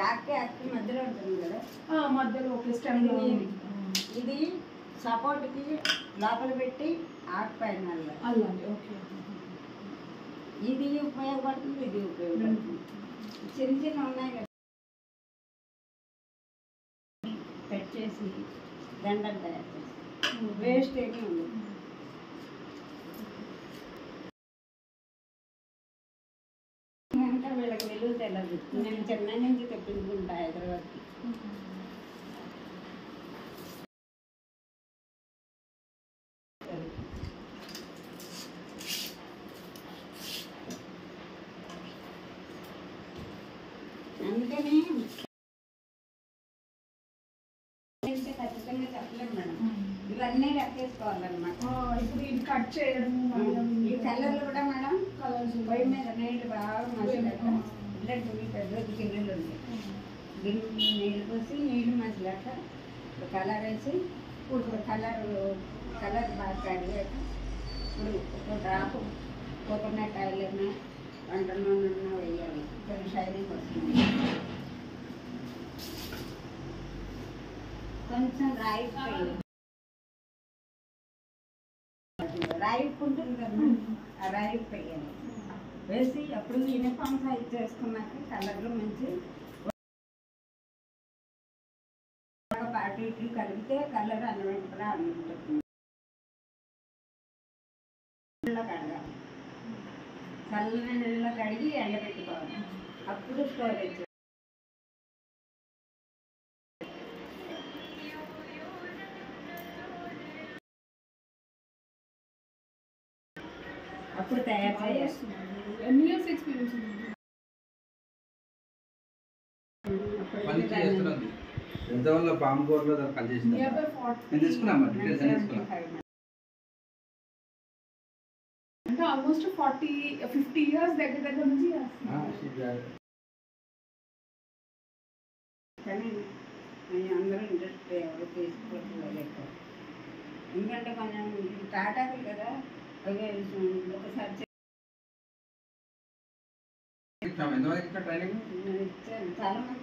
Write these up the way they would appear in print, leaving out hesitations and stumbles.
యాక్కి యాక్కి మధ్యలో ఉంటుంది కదా, మధ్యలో ఒక స్టెమ్. ఇది సపోర్ట్కి లోపల పెట్టి ఆకు పైన అల్లండి. ఓకే. ఇది ఉపయోగపడుతుంది, ఇది ఉపయోగపడుతుంది. చిన్న చిన్న ఉన్నాయి కదా, కట్ చేసి దండలు తయారు చేసి వేస్ట్ ఏమీ ఉండదు. అంటే వీళ్ళకి వెలుగు తెలియదు. నేను చెన్నై నుంచి తెప్పించుకుంటా హైదరాబాద్కి. అందుకని ఖచ్చితంగా చెప్పలేము మేడం, ఇవన్నీ లెక్కేసుకోవాలన్నమాట. ఇప్పుడు ఇది కట్ చేయడం, ఈ కలర్లు కూడా మేడం కలర్స్ పొయ్యి మీద నీళ్ళు బాగా మసిలాక ఇలాంటి పెద్ద గిన్నెలు ఉంటాయి, గిన్నె నీళ్ళు పోసి నీళ్ళు మసిలాక కలర్ వేసి ఇప్పుడు కలర్ బాగా కడిగాక ఇప్పుడు ఒక డ్రాప్ కోకోనట్ ఆయిల్ అయినా వంట నూనె వేయాలి, కొంచెం షైనింగ్ వస్తుంది. కొంచెం రాయి ఉంటుంది కదా, ఆ రాయి వేయాలి. వేసి అప్పుడు యూనిఫామ్ సైజ్ చేసుకున్నాక కలర్లు మంచి పాటు ఇట్లు కలిపితే కలర్ అన్నమాట అన్నింటుంది. కడగాలి, చల్లని నీళ్ళలో కడిగి ఎండబెట్టుకోవాలి, అప్పుడు స్టోరేజ్. అప్పుడు తయారు చేయాలి. ఎన్ని ఇయర్స్ ఎక్స్పీరియన్స్ ఉంది? ఎంతవల్ల పాము కూరలో పనిచేసింది నేను తీసుకున్నాను. అంటే ఆల్మోస్ట్ 40-50 ఇయర్స్ దగ్గర నుంచి కానీ అందరూ ఇంట్రెస్ట్ ఎవరు తీసుకోవట్లేదు. ఎందుకంటే కొంచెం టాటాకులు కదా, అవి ఒకసారి చాలా మంది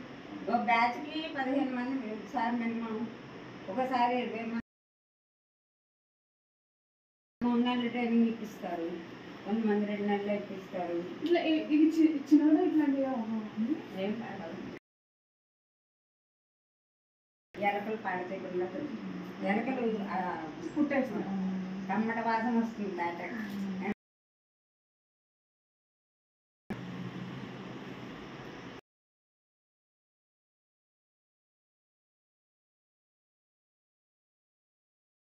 ఒక బ్యాచ్కి 15 మంది ఒకసారి మినిమం, ఒకసారి 20 మంది 3 నెలలు ట్రైనింగ్ ఇప్పిస్తారు, కొంతమంది 2 నెలలు ఇప్పిస్తారు. ఇట్లా ఇది చిన్నగా ఇట్లాంటివి ఏం పాడవు, ఎలకలు పాడతీయకుండా ఎలకలు కుట్టేస్తారు, టమాటా వాసన వస్తుంది తాటాకు.